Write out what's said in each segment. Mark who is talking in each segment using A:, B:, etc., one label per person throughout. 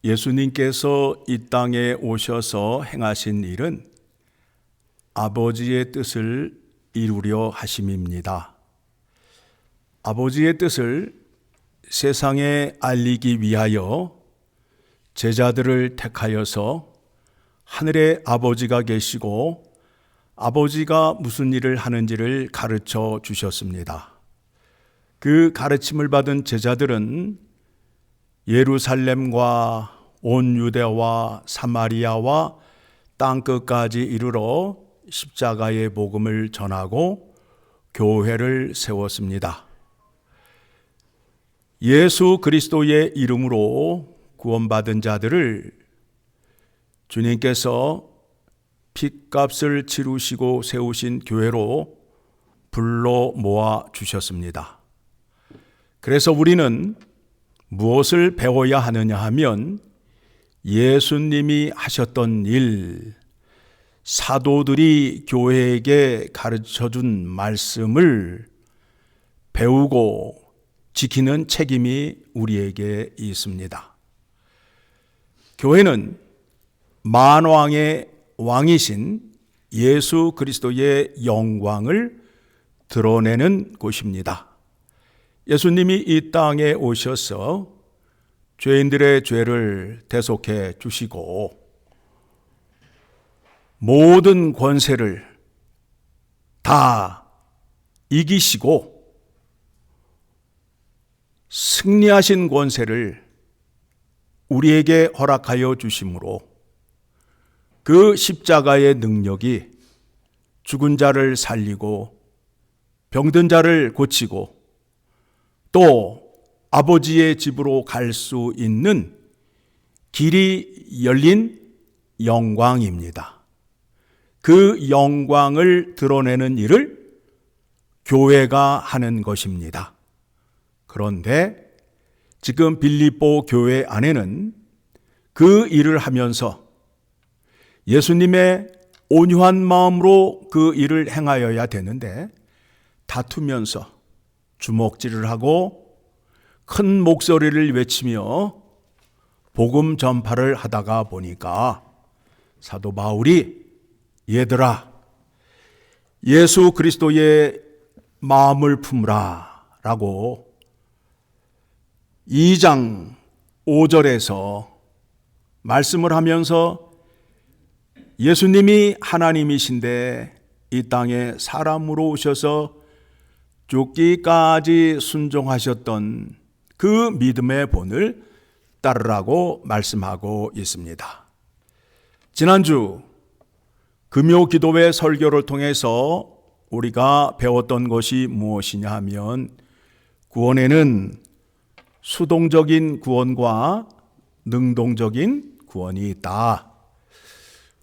A: 예수님께서 이 땅에 오셔서 행하신 일은 아버지의 뜻을 이루려 하심입니다. 아버지의 뜻을 세상에 알리기 위하여 제자들을 택하여서 하늘에 아버지가 계시고 아버지가 무슨 일을 하는지를 가르쳐 주셨습니다. 그 가르침을 받은 제자들은 예루살렘과 온 유대와 사마리아와 땅끝까지 이르러 십자가의 복음을 전하고 교회를 세웠습니다. 예수 그리스도의 이름으로 구원받은 자들을 주님께서 핏값을 치르시고 세우신 교회로 불러 모아 주셨습니다. 그래서 우리는 무엇을 배워야 하느냐 하면 예수님이 하셨던 일, 사도들이 교회에게 가르쳐준 말씀을 배우고 지키는 책임이 우리에게 있습니다. 교회는 만왕의 왕이신 예수 그리스도의 영광을 드러내는 곳입니다. 예수님이 이 땅에 오셔서 죄인들의 죄를 대속해 주시고 모든 권세를 다 이기시고 승리하신 권세를 우리에게 허락하여 주심으로 그 십자가의 능력이 죽은 자를 살리고 병든 자를 고치고 또 아버지의 집으로 갈 수 있는 길이 열린 영광입니다. 그 영광을 드러내는 일을 교회가 하는 것입니다. 그런데 지금 빌립보 교회 안에는 그 일을 하면서 예수님의 온유한 마음으로 그 일을 행하여야 되는데 다투면서 주먹질을 하고 큰 목소리를 외치며 복음 전파를 하다가 보니까 사도 바울이 얘들아 예수 그리스도의 마음을 품으라 라고 2장 5절에서 말씀을 하면서 예수님이 하나님이신데 이 땅에 사람으로 오셔서 죽기까지 순종하셨던 그 믿음의 본을 따르라고 말씀하고 있습니다. 지난주 금요 기도회 설교를 통해서 우리가 배웠던 것이 무엇이냐 하면 구원에는 수동적인 구원과 능동적인 구원이 있다.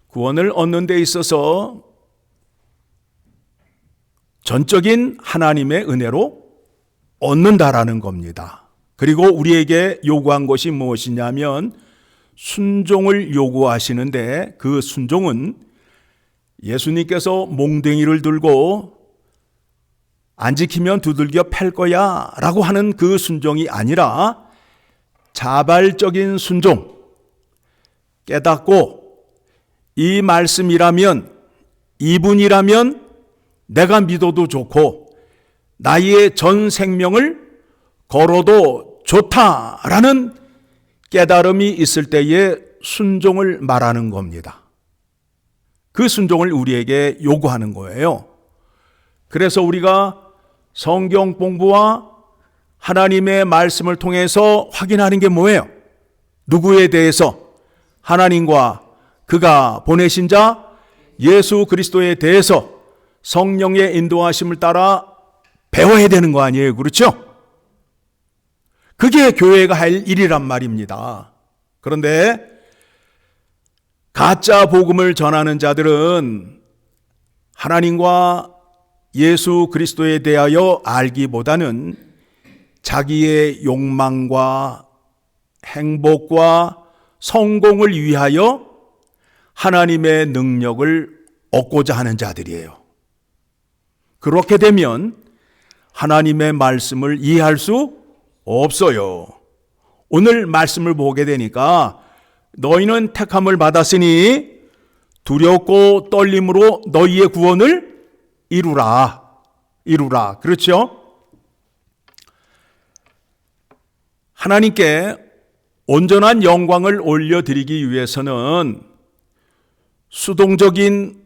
A: 구원을 얻는 데 있어서 전적인 하나님의 은혜로 얻는다라는 겁니다. 그리고 우리에게 요구한 것이 무엇이냐면 순종을 요구하시는데 그 순종은 예수님께서 몽둥이를 들고 안 지키면 두들겨 팰 거야 라고 하는 그 순종이 아니라 자발적인 순종, 깨닫고 이 말씀이라면 이분이라면 내가 믿어도 좋고 나의 전 생명을 걸어도 좋다라는 깨달음이 있을 때에 순종을 말하는 겁니다. 그 순종을 우리에게 요구하는 거예요. 그래서 우리가 성경 공부와 하나님의 말씀을 통해서 확인하는 게 뭐예요? 누구에 대해서? 하나님과 그가 보내신 자 예수 그리스도에 대해서 성령의 인도하심을 따라 배워야 되는 거 아니에요? 그렇죠? 그게 교회가 할 일이란 말입니다. 그런데 가짜 복음을 전하는 자들은 하나님과 예수 그리스도에 대하여 알기보다는 자기의 욕망과 행복과 성공을 위하여 하나님의 능력을 얻고자 하는 자들이에요. 그렇게 되면 하나님의 말씀을 이해할 수 없어요. 오늘 말씀을 보게 되니까 너희는 택함을 받았으니 두렵고 떨림으로 너희의 구원을 이루라. 이루라. 그렇죠? 하나님께 온전한 영광을 올려드리기 위해서는 수동적인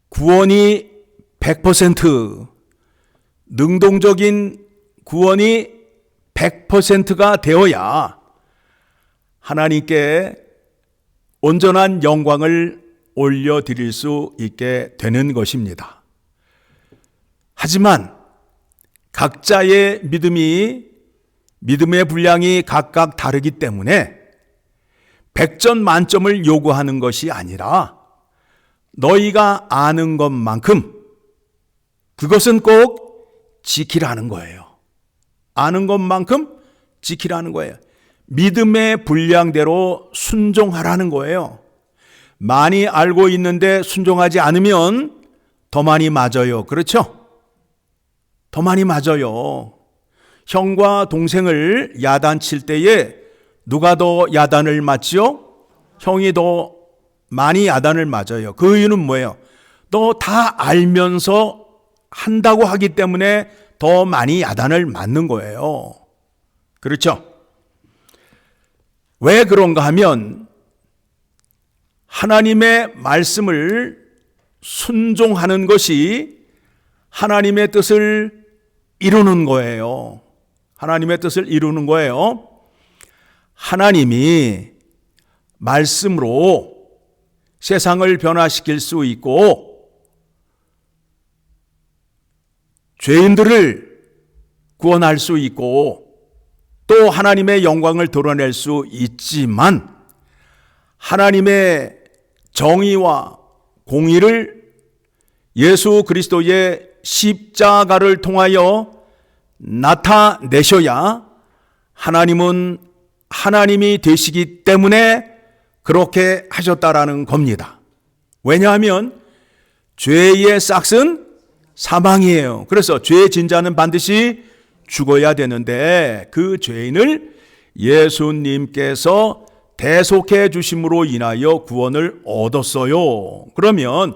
A: 구원이 100%, 능동적인 구원이 100%가 되어야 하나님께 온전한 영광을 올려드릴 수 있게 되는 것입니다. 하지만 각자의 믿음의 분량이 각각 다르기 때문에 100점 만점을 요구하는 것이 아니라 너희가 아는 것만큼 그것은 꼭 지키라는 거예요. 아는 것만큼 지키라는 거예요. 믿음의 분량대로 순종하라는 거예요. 많이 알고 있는데 순종하지 않으면 더 많이 맞아요. 그렇죠? 더 많이 맞아요. 형과 동생을 야단칠 때에 누가 더 야단을 맞지요? 형이 더 많이 야단을 맞아요. 그 이유는 뭐예요? 너 다 알면서 한다고 하기 때문에 더 많이 야단을 맞는 거예요. 그렇죠? 왜 그런가 하면 하나님의 말씀을 순종하는 것이 하나님의 뜻을 이루는 거예요. 하나님의 뜻을 이루는 거예요. 하나님이 말씀으로 세상을 변화시킬 수 있고 죄인들을 구원할 수 있고 또 하나님의 영광을 드러낼 수 있지만 하나님의 정의와 공의를 예수 그리스도의 십자가를 통하여 나타내셔야 하나님은 하나님이 되시기 때문에 그렇게 하셨다라는 겁니다. 왜냐하면 죄의 싹은 사망이에요. 그래서 죄의 진자는 반드시 죽어야 되는데 그 죄인을 예수님께서 대속해 주심으로 인하여 구원을 얻었어요. 그러면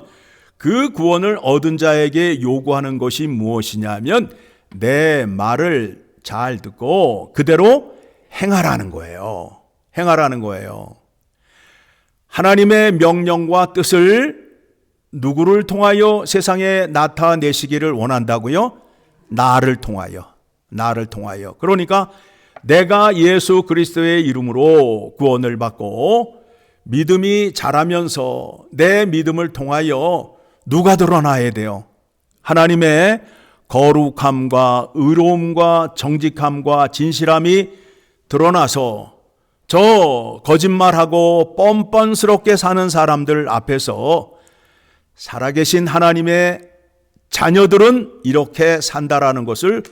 A: 그 구원을 얻은 자에게 요구하는 것이 무엇이냐면 내 말을 잘 듣고 그대로 행하라는 거예요. 행하라는 거예요. 하나님의 명령과 뜻을 누구를 통하여 세상에 나타내시기를 원한다고요? 나를 통하여. 나를 통하여. 그러니까 내가 예수 그리스도의 이름으로 구원을 받고 믿음이 자라면서 내 믿음을 통하여 누가 드러나야 돼요? 하나님의 거룩함과 의로움과 정직함과 진실함이 드러나서 저 거짓말하고 뻔뻔스럽게 사는 사람들 앞에서 살아계신 하나님의 자녀들은 이렇게 산다라는 것을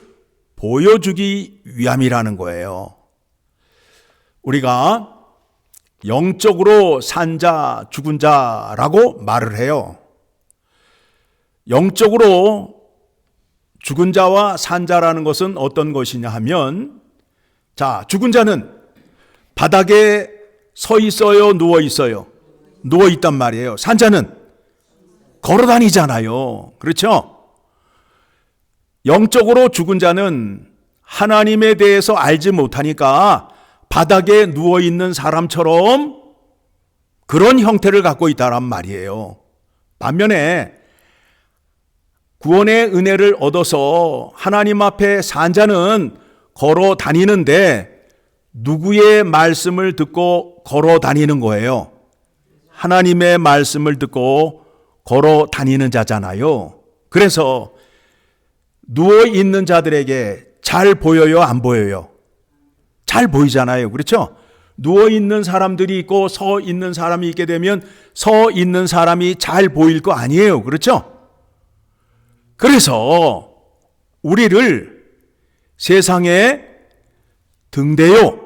A: 보여주기 위함이라는 거예요. 우리가 영적으로 산 자, 죽은 자라고 말을 해요. 영적으로 죽은 자와 산 자라는 것은 어떤 것이냐 하면, 자, 죽은 자는 바닥에 서 있어요, 누워 있어요? 누워 있단 말이에요. 산 자는 걸어 다니잖아요. 그렇죠? 영적으로 죽은 자는 하나님에 대해서 알지 못하니까 바닥에 누워 있는 사람처럼 그런 형태를 갖고 있다란 말이에요. 반면에 구원의 은혜를 얻어서 하나님 앞에 산 자는 걸어 다니는데 누구의 말씀을 듣고 걸어 다니는 거예요? 하나님의 말씀을 듣고 걸어 다니는 자잖아요. 그래서 누워 있는 자들에게 잘 보여요, 안 보여요? 잘 보이잖아요. 그렇죠? 누워 있는 사람들이 있고 서 있는 사람이 있게 되면 서 있는 사람이 잘 보일 거 아니에요. 그렇죠? 그래서 우리를 세상에 등대요,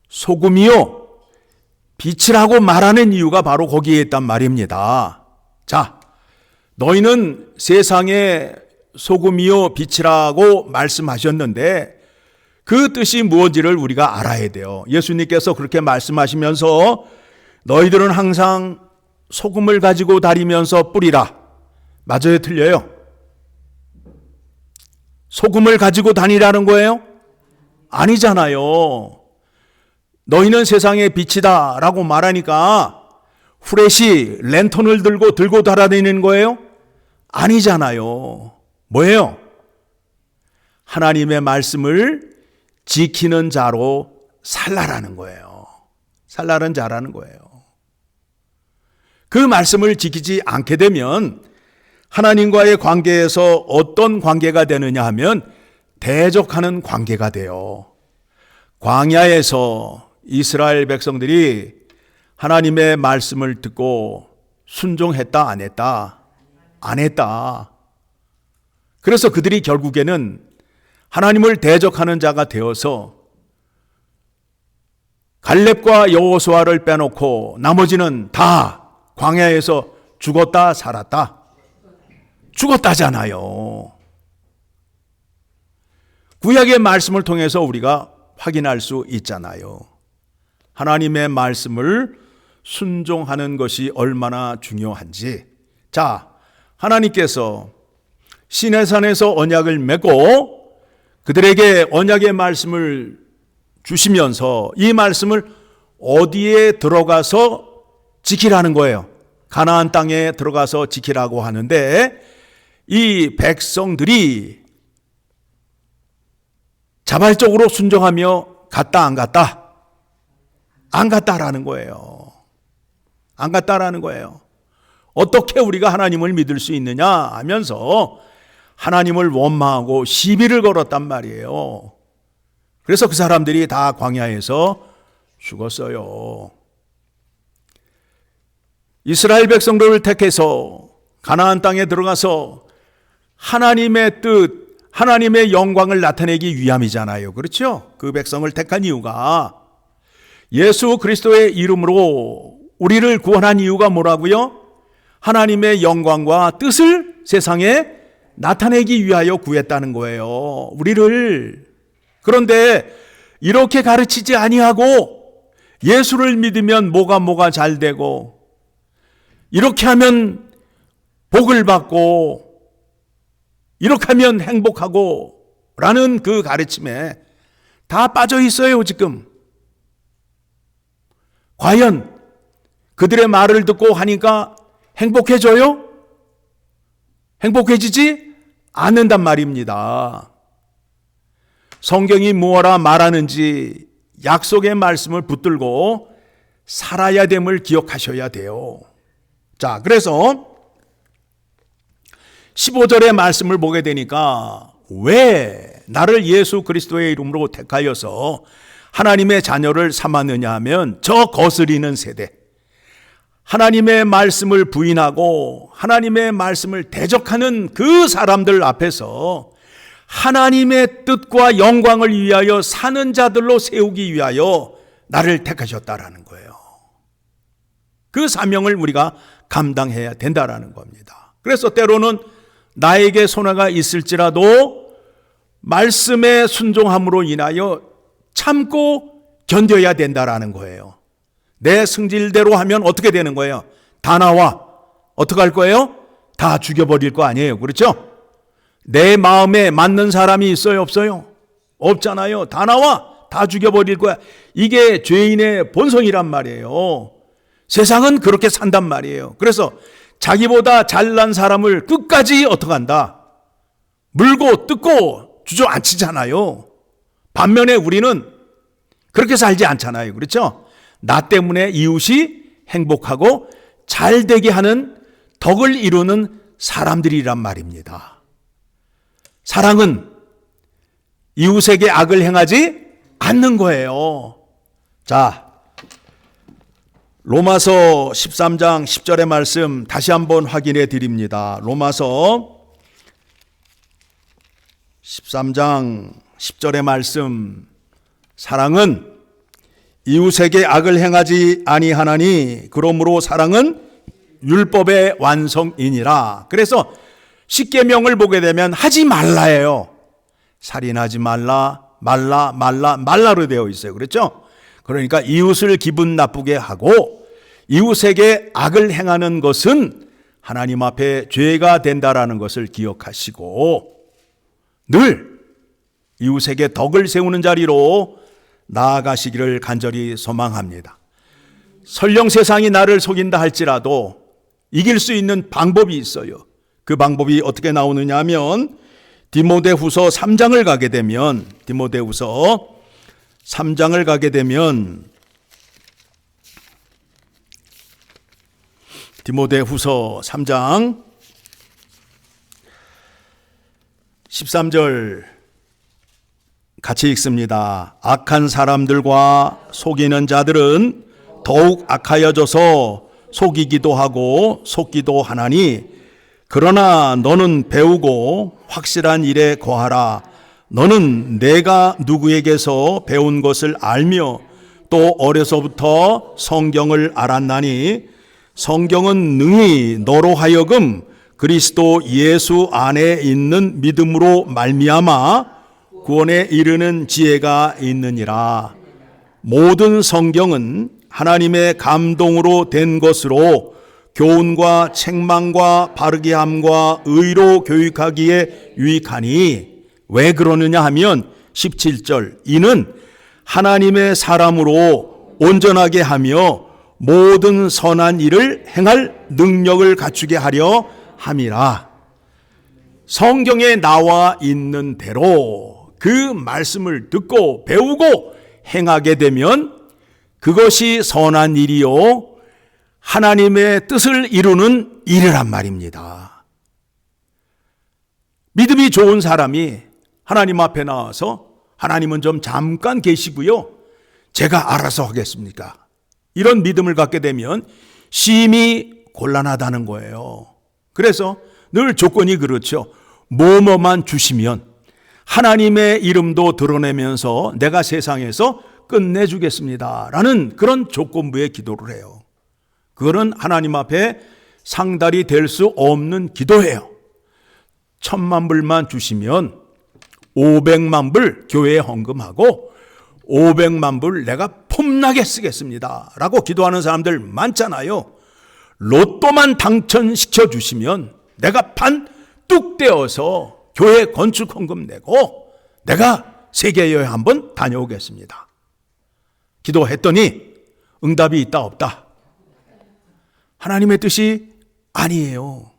A: 소금이요, 빛이라고 말하는 이유가 바로 거기에 있단 말입니다. 자, 너희는 세상에 소금이요 빛이라고 말씀하셨는데 그 뜻이 무엇인지를 우리가 알아야 돼요. 예수님께서 그렇게 말씀하시면서 너희들은 항상 소금을 가지고 다니면서 뿌리라. 맞아요, 틀려요? 소금을 가지고 다니라는 거예요? 아니잖아요. 너희는 세상의 빛이다 라고 말하니까 후레쉬, 랜턴을 들고 달아다니는 거예요? 아니잖아요. 뭐예요? 하나님의 말씀을 지키는 자로 살라라는 거예요. 살라는 자라는 거예요. 그 말씀을 지키지 않게 되면 하나님과의 관계에서 어떤 관계가 되느냐 하면 대적하는 관계가 돼요. 광야에서 이스라엘 백성들이 하나님의 말씀을 듣고 순종했다, 안 했다? 안 했다. 그래서 그들이 결국에는 하나님을 대적하는 자가 되어서 갈렙과 여호수아를 빼놓고 나머지는 다 광야에서 죽었다, 살았다? 죽었다잖아요. 구약의 말씀을 통해서 우리가 확인할 수 있잖아요. 하나님의 말씀을 순종하는 것이 얼마나 중요한지. 자, 하나님께서 시내산에서 언약을 맺고 그들에게 언약의 말씀을 주시면서 이 말씀을 어디에 들어가서 지키라는 거예요. 가나안 땅에 들어가서 지키라고 하는데 이 백성들이 자발적으로 순종하며 갔다, 안 갔다? 안 갔다라는 거예요. 안 갔다라는 거예요. 어떻게 우리가 하나님을 믿을 수 있느냐 하면서 하나님을 원망하고 시비를 걸었단 말이에요. 그래서 그 사람들이 다 광야에서 죽었어요. 이스라엘 백성들을 택해서 가나안 땅에 들어가서 하나님의 뜻, 하나님의 영광을 나타내기 위함이잖아요. 그렇죠? 그 백성을 택한 이유가 예수 그리스도의 이름으로 우리를 구원한 이유가 뭐라고요? 하나님의 영광과 뜻을 세상에 나타내기 위하여 구했다는 거예요. 우리를. 그런데 이렇게 가르치지 아니하고 예수를 믿으면 뭐가 잘 되고 이렇게 하면 복을 받고 이렇게 하면 행복하고 라는 그 가르침에 다 빠져 있어요, 지금. 과연 그들의 말을 듣고 하니까 행복해져요? 행복해지지 않는단 말입니다. 성경이 무엇라 말하는지 약속의 말씀을 붙들고 살아야 됨을 기억하셔야 돼요. 자, 그래서 15절의 말씀을 보게 되니까 왜 나를 예수 그리스도의 이름으로 택하여서 하나님의 자녀를 삼았느냐 하면 저 거스리는 세대, 하나님의 말씀을 부인하고 하나님의 말씀을 대적하는 그 사람들 앞에서 하나님의 뜻과 영광을 위하여 사는 자들로 세우기 위하여 나를 택하셨다라는 거예요. 그 사명을 우리가 감당해야 된다라는 겁니다. 그래서 때로는 나에게 손해가 있을지라도 말씀에 순종함으로 인하여 참고 견뎌야 된다라는 거예요. 내 승질대로 하면 어떻게 되는 거예요? 다 나와. 어떻게 할 거예요? 다 죽여버릴 거 아니에요. 그렇죠? 내 마음에 맞는 사람이 있어요? 없어요? 없잖아요. 다 나와. 다 죽여버릴 거야. 이게 죄인의 본성이란 말이에요. 세상은 그렇게 산단 말이에요. 그래서 자기보다 잘난 사람을 끝까지 어떻게 한다? 물고 뜯고 주저앉히잖아요. 반면에 우리는 그렇게 살지 않잖아요. 그렇죠? 나 때문에 이웃이 행복하고 잘 되게 하는 덕을 이루는 사람들이란 말입니다. 사랑은 이웃에게 악을 행하지 않는 거예요. 자, 로마서 13장 10절의 말씀 다시 한번 확인해 드립니다. 로마서 13장 10절의 말씀, 사랑은 이웃에게 악을 행하지 아니하나니 그러므로 사랑은 율법의 완성이니라. 그래서 십계명을 보게 되면 하지 말라예요. 살인하지 말라, 말라로 되어 있어요. 그렇죠? 그러니까 이웃을 기분 나쁘게 하고 이웃에게 악을 행하는 것은 하나님 앞에 죄가 된다라는 것을 기억하시고 늘 이웃에게 덕을 세우는 자리로 나아가시기를 간절히 소망합니다. 설령 세상이 나를 속인다 할지라도 이길 수 있는 방법이 있어요. 그 방법이 어떻게 나오느냐 하면 디모데후서 3장을 가게 되면 디모데후서 3장을 가게 되면 디모데후서 3장 13절 같이 읽습니다. 악한 사람들과 속이는 자들은 더욱 악하여져서 속이기도 하고 속기도 하나니 그러나 너는 배우고 확실한 일에 거하라. 너는 내가 누구에게서 배운 것을 알며 또 어려서부터 성경을 알았나니 성경은 능히 너로 하여금 그리스도 예수 안에 있는 믿음으로 말미암아 구원에 이르는 지혜가 있느니라. 모든 성경은 하나님의 감동으로 된 것으로 교훈과 책망과 바르게 함과 의로 교육하기에 유익하니 왜 그러느냐 하면 17절 이는 하나님의 사람으로 온전하게 하며 모든 선한 일을 행할 능력을 갖추게 하려 함이라. 성경에 나와 있는 대로 그 말씀을 듣고 배우고 행하게 되면 그것이 선한 일이요 하나님의 뜻을 이루는 일이란 말입니다. 믿음이 좋은 사람이 하나님 앞에 나와서 하나님은 좀 잠깐 계시고요 제가 알아서 하겠습니까? 이런 믿음을 갖게 되면 심히 곤란하다는 거예요. 그래서 늘 조건이 그렇죠. 뭐뭐만 주시면 하나님의 이름도 드러내면서 내가 세상에서 끝내주겠습니다 라는 그런 조건부의 기도를 해요. 그거는 하나님 앞에 상달이 될 수 없는 기도예요. 1,000만 불만 주시면 500만 불 교회에 헌금하고 500만 불 내가 폼나게 쓰겠습니다 라고 기도하는 사람들 많잖아요. 로또만 당첨시켜 주시면 내가 반 뚝 떼어서 교회 건축 헌금 내고 내가 세계 여행 한번 다녀오겠습니다. 기도했더니 응답이 있다 없다? 하나님의 뜻이 아니에요.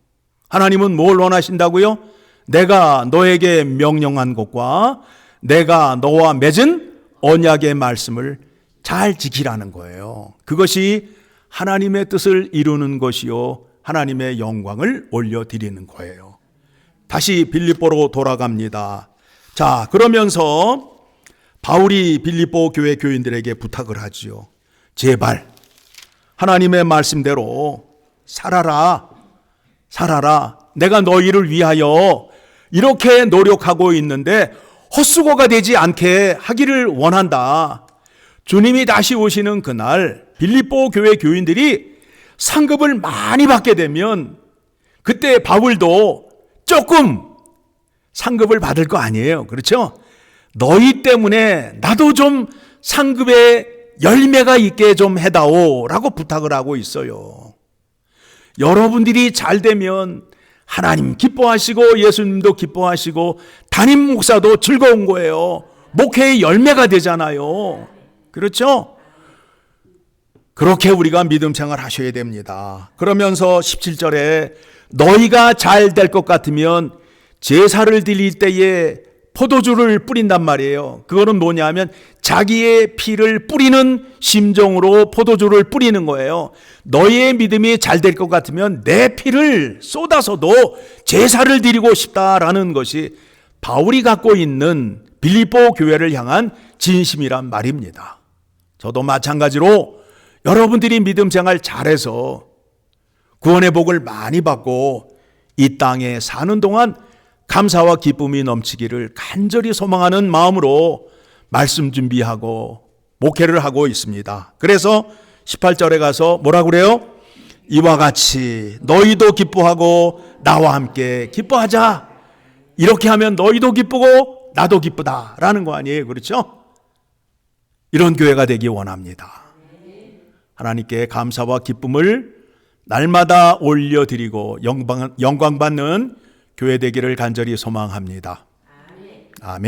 A: 하나님은 뭘 원하신다고요? 내가 너에게 명령한 것과 내가 너와 맺은 언약의 말씀을 잘 지키라는 거예요. 그것이 하나님의 뜻을 이루는 것이요 하나님의 영광을 올려드리는 거예요. 다시 빌립보로 돌아갑니다. 자, 그러면서 바울이 빌립보 교회 교인들에게 부탁을 하지요. 제발 하나님의 말씀대로 살아라. 내가 너희를 위하여 이렇게 노력하고 있는데 헛수고가 되지 않게 하기를 원한다. 주님이 다시 오시는 그날 빌립보 교회 교인들이 상급을 많이 받게 되면 그때 바울도 조금 상급을 받을 거 아니에요. 그렇죠? 너희 때문에 나도 좀 상급에 열매가 있게 좀 해다오 라고 부탁을 하고 있어요. 여러분들이 잘 되면 하나님 기뻐하시고 예수님도 기뻐하시고 담임 목사도 즐거운 거예요. 목회의 열매가 되잖아요. 그렇죠? 그렇게 우리가 믿음 생활 하셔야 됩니다. 그러면서 17절에 너희가 잘 될 것 같으면 제사를 드릴 때에 포도주를 뿌린단 말이에요. 그거는 뭐냐면 자기의 피를 뿌리는 심정으로 포도주를 뿌리는 거예요. 너희의 믿음이 잘 될 것 같으면 내 피를 쏟아서도 제사를 드리고 싶다라는 것이 바울이 갖고 있는 빌립보 교회를 향한 진심이란 말입니다. 저도 마찬가지로 여러분들이 믿음 생활 잘해서 구원의 복을 많이 받고 이 땅에 사는 동안 감사와 기쁨이 넘치기를 간절히 소망하는 마음으로 말씀 준비하고 목회를 하고 있습니다. 그래서 18절에 가서 뭐라고 그래요? 이와 같이 너희도 기뻐하고 나와 함께 기뻐하자. 이렇게 하면 너희도 기쁘고 나도 기쁘다라는 거 아니에요. 그렇죠? 이런 교회가 되기 원합니다. 하나님께 감사와 기쁨을 날마다 올려드리고 영광받는 교회 되기를 간절히 소망합니다. 아멘.